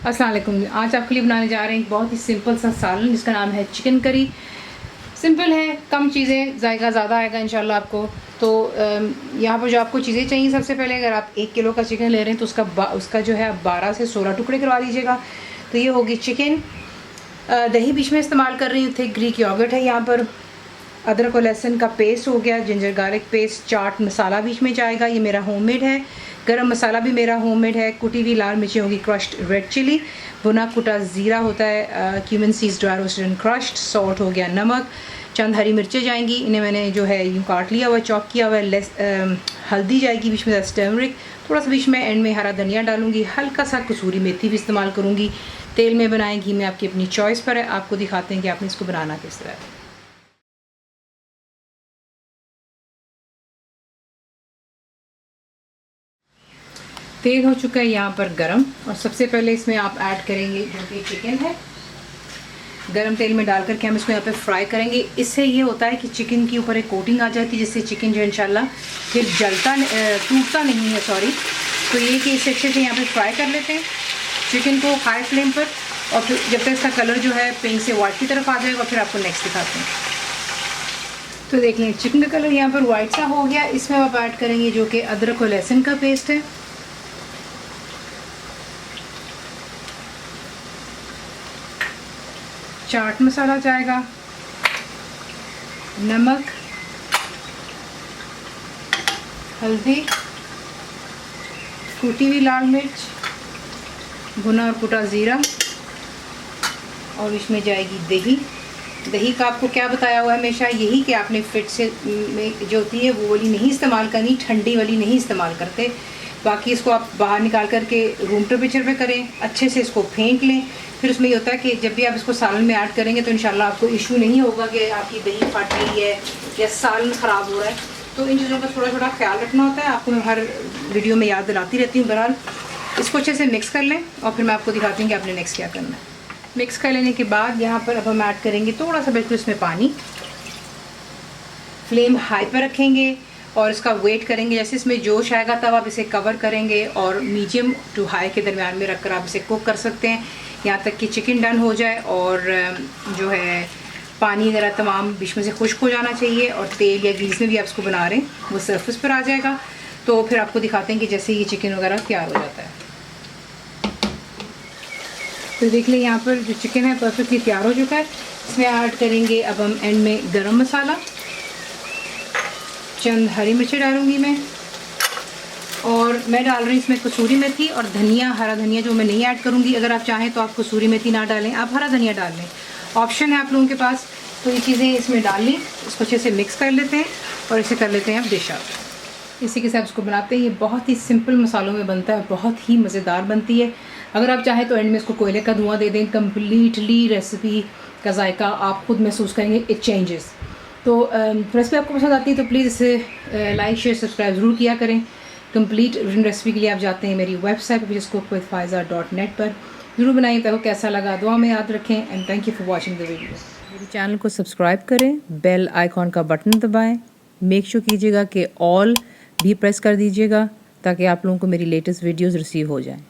अस्सलाम वालेकुम। आज आपके लिए बनाने जा रहे हैं एक बहुत ही सिंपल सा सालन जिसका नाम है चिकन करी। सिंपल है, कम चीज़ें, जायका ज़्यादा आएगा इंशाल्लाह आपको। तो यहाँ पर जो आपको चीज़ें चाहिए, सबसे पहले अगर आप 1 किलो का चिकन ले रहे हैं तो उसका जो है आप 12 से 16 टुकड़े करवा लीजिएगा। तो ये होगी चिकन। दही बीच में इस्तेमाल कर रही हूँ, थे ग्रीक योगर्ट है यहाँ पर। अदरक और लहसुन का पेस्ट हो गया, ginger garlic paste, chaat masala बीच में जाएगा, ये मेरा होममेड है। गरम मसाला भी मेरा होममेड है। कुटी हुई लाल मिर्ची होगी, क्रश्ड रेड चिली, भुना कुटा ज़ीरा होता है, cumin seeds dry roasted and crushed, salt हो गया, नमक, चंद हरी मिर्चें जाएंगी, इन्हें मैंने जो है यूँ काट लिया हुआ, चॉप किया हुआ है। हल्दी जाएगी बीच में, टर्मरिक, थोड़ा सा बीच में एंड में हरा धनिया डालूंगी, हल्का सा कसूरी मेथी भी इस्तेमाल करूँगी। तेल में बनाएं, घी में, आपकी अपनी चॉइस पर है। आपको दिखाते हैं कि आपने इसको बनाना किस तरह है। तेल हो चुका है यहाँ पर गरम, और सबसे पहले इसमें आप ऐड करेंगे जो कि चिकन है। गरम तेल में डाल करके हम इसको यहाँ पे फ्राई करेंगे। इससे ये होता है कि चिकन के ऊपर एक कोटिंग आ जाती है, जिससे चिकन जो इंशाल्लाह फिर टूटता नहीं है, सॉरी। तो ये कि इसे अच्छे से यहाँ पे फ्राई कर लेते हैं चिकन को हाई फ्लेम पर, और फिर जब तक इसका कलर जो है पिंक से वाइट की तरफ आ जाएगा, फिर आपको नेक्स्ट दिखाते हैं। तो देख लें, चिकन का कलर यहाँ पर वाइट सा हो गया। इसमें आप ऐड करेंगे जो कि अदरक और लहसुन का पेस्ट है, चाट मसाला जाएगा, नमक, हल्दी, कुटी हुई लाल मिर्च, भुना और कुटा ज़ीरा, और इसमें जाएगी दही। दही का आपको क्या बताया हुआ है हमेशा, यही कि आपने फिट से में जो होती है वो वाली नहीं इस्तेमाल करनी, ठंडी वाली नहीं इस्तेमाल करते। बाकी इसको आप बाहर निकाल करके रूम टेम्परेचर पे करें, अच्छे से इसको फेंट लें। फिर उसमें ये होता है कि जब भी आप इसको सालन में ऐड करेंगे तो इंशाल्लाह आपको इशू नहीं होगा कि आपकी दही फट रही है या सालन ख़राब हो रहा है। तो इन चीज़ों का थोड़ा थोड़ा ख्याल रखना होता है, आपको मैं हर वीडियो में याद दिलाती रहती हूँ। बहरहाल इसको अच्छे से मिक्स कर लें, और फिर मैं आपको दिखाती हूँ कि आपने नेक्स्ट क्या करना है। मिक्स कर लेने के बाद यहाँ पर अब हम ऐड करेंगे थोड़ा सा बिल्कुल इसमें पानी। फ्लेम हाई पर रखेंगे और इसका वेट करेंगे, जैसे इसमें जोश आएगा तब आप इसे कवर करेंगे, और मीडियम टू हाई के दरमियान में रखकर आप इसे कुक कर सकते हैं यहाँ तक कि चिकन डन हो जाए, और जो है पानी ज़रा तमाम बीच में से खुश्क हो जाना चाहिए, और तेल या ग्रीस में भी आप इसको बना रहे हैं वो सरफेस पर आ जाएगा। तो फिर आपको दिखाते हैं कि जैसे ये चिकन वगैरह तैयार हो जाता है। तो देख लें, यहाँ पर जो चिकन है परफेक्टली तैयार हो चुका है। इसमें ऐड करेंगे अब हम एंड में गरम मसाला, चंद हरी मिर्ची डालूंगी मैं, और मैं डाल रही हूँ इसमें कसूरी मेथी और धनिया, हरा धनिया जो मैं नहीं ऐड करूँगी। अगर आप चाहें तो आप कसूरी मेथी ना डालें, आप हरा धनिया डाल लें, ऑप्शन है आप लोगों के पास। तो ये चीज़ें इसमें डाल लें, इसको अच्छे से मिक्स कर लेते हैं, और इसे कर लेते हैं अब डिश आउट। इसी के साथ इसको बनाते हैं। ये बहुत ही सिंपल मसालों में बनता है, बहुत ही मज़ेदार बनती है। अगर आप चाहें तो एंड में इसको कोयले का धुआं दे दें, कम्प्लीटली रेसिपी का जायका आप खुद महसूस करेंगे, इट चेंजेस। तो रेसिपी आपको पसंद आती है तो प्लीज़ इसे लाइक शेयर सब्सक्राइब ज़रूर किया करें। कंप्लीट रेसिपी के लिए आप जाते हैं मेरी वेबसाइट www.cookWithFaiza.net पर, ज़रूर बनाइए। तो कैसा लगा दुआ में याद रखें, and thank you for watching the video. मेरे चैनल को सब्सक्राइब करें, बेल आइकॉन का बटन दबाएं, मेक श्योर कीजिएगा कि ऑल भी प्रेस कर दीजिएगा ताकि आप लोगों को मेरी लेटेस्ट वीडियोज़ रिसीव हो जाएँ।